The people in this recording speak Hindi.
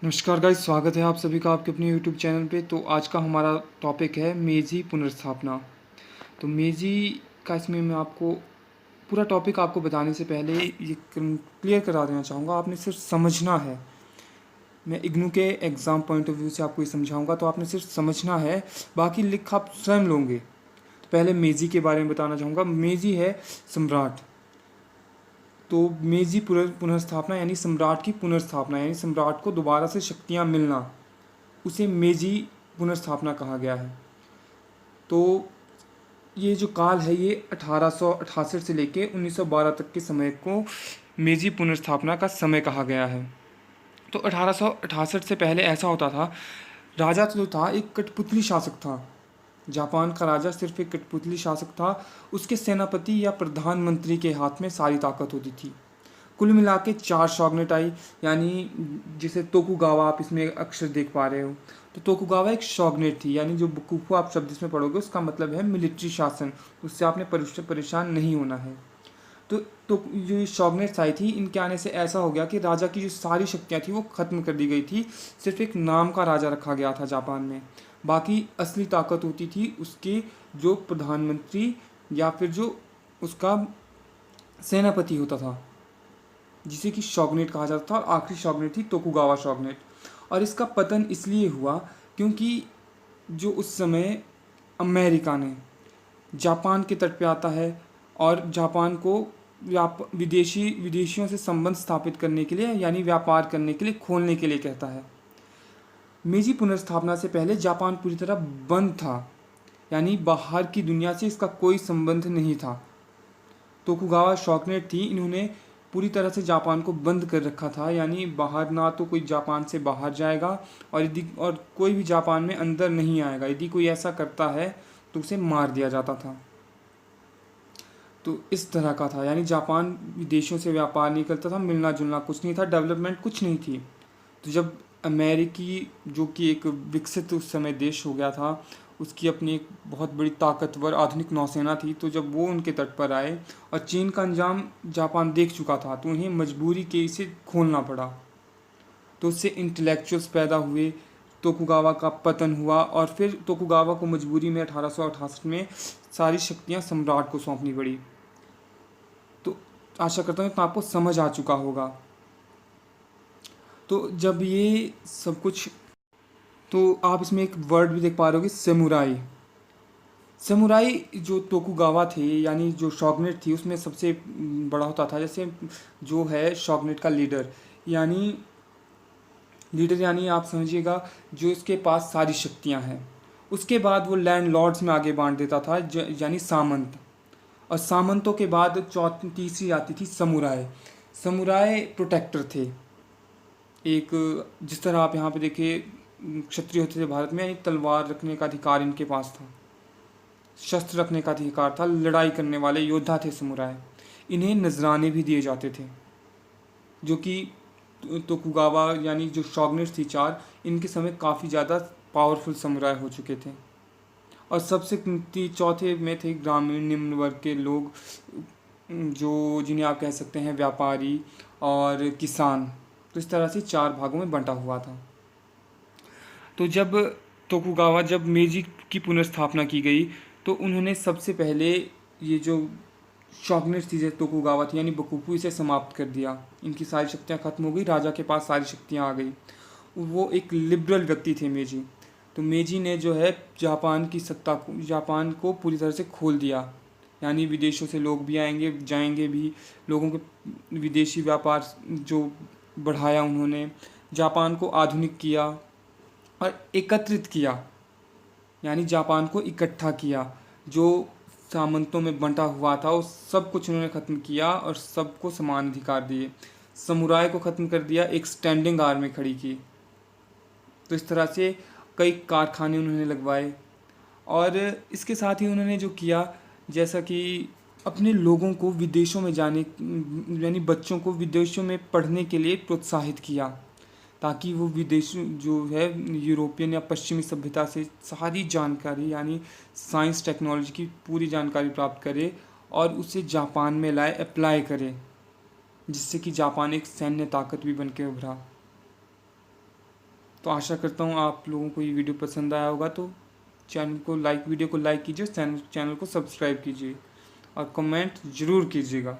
नमस्कार गाइस, स्वागत है आप सभी का आपके अपने यूट्यूब चैनल पे। तो आज का हमारा टॉपिक है मेजी पुनर्स्थापना। तो मेजी का इसमें मैं आपको पूरा टॉपिक आपको बताने से पहले ये क्लियर करा देना चाहूँगा। आपने सिर्फ समझना है। मैं इग्नू के एग्ज़ाम पॉइंट ऑफ व्यू से आपको ये समझाऊँगा, तो आपने सिर्फ समझना है, बाकी लिख आप स्वयं लोगे। तो पहले मेजी के बारे में बताना चाहूँगा। मेजी है सम्राट। तो मेजी पुनर्स्थापना यानी सम्राट की पुनर्स्थापना, यानी सम्राट को दोबारा से शक्तियाँ मिलना, उसे मेजी पुनर्स्थापना कहा गया है। तो ये जो काल है ये 1868 से लेके 1912 तक के समय को मेजी पुनर्स्थापना का समय कहा गया है। तो 1868 से पहले ऐसा होता था, राजा जो था एक कठपुतली शासक था। जापान का राजा सिर्फ एक कठपुतली शासक था। उसके सेनापति या प्रधानमंत्री के हाथ में सारी ताकत होती थी। कुल मिला के 4 शॉगनेट आई, यानी जिसे तोकुगावा आप इसमें अक्षर देख पा रहे हो। तो तोकुगावा एक शॉगनेट थी, यानी जो बुकुफू आप शब्द इसमें पढ़ोगे उसका मतलब है मिलिट्री शासन। उससे आपने परेशान नहीं होना है। तो जो ये शॉगनेट्स आई थी, इनके आने से ऐसा हो गया कि राजा की जो सारी शक्तियाँ थी वो ख़त्म कर दी गई थी। सिर्फ एक नाम का राजा रखा गया था जापान में। बाकी असली ताकत होती थी उसके जो प्रधानमंत्री या फिर जो उसका सेनापति होता था, जिसे कि शॉगनेट कहा जाता था। और आखिरी शॉगनेट थी तोकुगावा शॉगनेट। और इसका पतन इसलिए हुआ क्योंकि जो उस समय अमेरिका ने जापान के तट पे आता है और जापान को विदेशियों से संबंध स्थापित करने के लिए, यानी व्यापार करने के लिए, खोलने के लिए कहता है। मेजी पुनर्स्थापना से पहले जापान पूरी तरह बंद था, यानी बाहर की दुनिया से इसका कोई संबंध नहीं था। तोकुगावा शॉगनेट थी, इन्होंने पूरी तरह से जापान को बंद कर रखा था, यानी बाहर ना तो कोई जापान से बाहर जाएगा और कोई भी जापान में अंदर नहीं आएगा। यदि कोई ऐसा करता है तो उसे मार दिया जाता था। तो इस तरह का था, यानी जापान विदेशों से व्यापार नहीं करता था, मिलना जुलना कुछ नहीं था, डेवलपमेंट कुछ नहीं थी। तो जब अमेरिकी, जो कि एक विकसित उस समय देश हो गया था, उसकी अपनी एक बहुत बड़ी ताकतवर आधुनिक नौसेना थी, तो जब वो उनके तट पर आए और चीन का अंजाम जापान देख चुका था, तो उन्हें मजबूरी के इसे खोलना पड़ा। तो उससे इंटेलेक्चुअल्स पैदा हुए, तोकुगावा का पतन हुआ और फिर तोकुगावा को मजबूरी में 1868 में सारी शक्तियां सम्राट को सौंपनी पड़ी। तो आशा करता हूँ तो आपको समझ आ चुका होगा। तो जब ये सब कुछ, तो आप इसमें एक वर्ड भी देख पा रहे हो, सेमुराई। समुराई जो तोकुगावा थे, यानी जो शॉगनेट थी, उसमें सबसे बड़ा होता था। जैसे जो है शॉगनेट का लीडर यानी आप समझिएगा जो इसके पास सारी शक्तियां हैं। उसके बाद वो लैंड लॉर्ड्स में आगे बांट देता था, यानी सामंत। और सामंतों के बाद चौथी तीसरी आती थी समुराय। समुराय प्रोटेक्टर थे। एक, जिस तरह आप यहाँ पे देखिए क्षत्रिय होते थे भारत में, यानी तलवार रखने का अधिकार इनके पास था, शस्त्र रखने का अधिकार था, लड़ाई करने वाले योद्धा थे समुराय। इन्हें नजराने भी दिए जाते थे, जो कि तोकुगावा यानी जो शॉगनेट्स थी 4, इनके समय काफ़ी ज़्यादा पावरफुल समुराय हो चुके थे। और सबसे चौथे में थे ग्रामीण निम्न वर्ग के लोग, जो जिन्हें आप कह सकते हैं व्यापारी और किसान। तो इस तरह से 4 भागों में बंटा हुआ था। तो जब मेजी की पुनर्स्थापना की गई, तो उन्होंने सबसे पहले ये जो शॉगनेट्स थी जैसे तोकुगावा थी यानी बकुफू, इसे समाप्त कर दिया। इनकी सारी शक्तियाँ खत्म हो गई, राजा के पास सारी शक्तियाँ आ गई। वो एक लिबरल व्यक्ति थे मेजी। तो मेजी ने जो है जापान को पूरी तरह से खोल दिया, यानी विदेशों से लोग भी आएंगे जाएंगे भी, लोगों के विदेशी व्यापार जो बढ़ाया उन्होंने, जापान को आधुनिक किया और एकत्रित किया, यानी जापान को इकट्ठा किया। जो सामंतों में बंटा हुआ था उस सब कुछ उन्होंने ख़त्म किया और सबको समान अधिकार दिए। समुराय को ख़त्म कर दिया, एक स्टैंडिंग आर्मी खड़ी की। तो इस तरह से कई कारखाने उन्होंने लगवाए। और इसके साथ ही उन्होंने जो किया, जैसा कि अपने लोगों को विदेशों में जाने, यानी बच्चों को विदेशों में पढ़ने के लिए प्रोत्साहित किया, ताकि वो विदेश जो है यूरोपियन या पश्चिमी सभ्यता से सारी जानकारी, यानी साइंस टेक्नोलॉजी की पूरी जानकारी प्राप्त करे और उसे जापान में लाए, अप्लाई करे, जिससे कि जापान एक सैन्य ताकत भी बन के उभरा। तो आशा करता हूँ आप लोगों को ये वीडियो पसंद आया होगा, तो वीडियो को लाइक कीजिए, चैनल को सब्सक्राइब कीजिए और कमेंट ज़रूर कीजिएगा।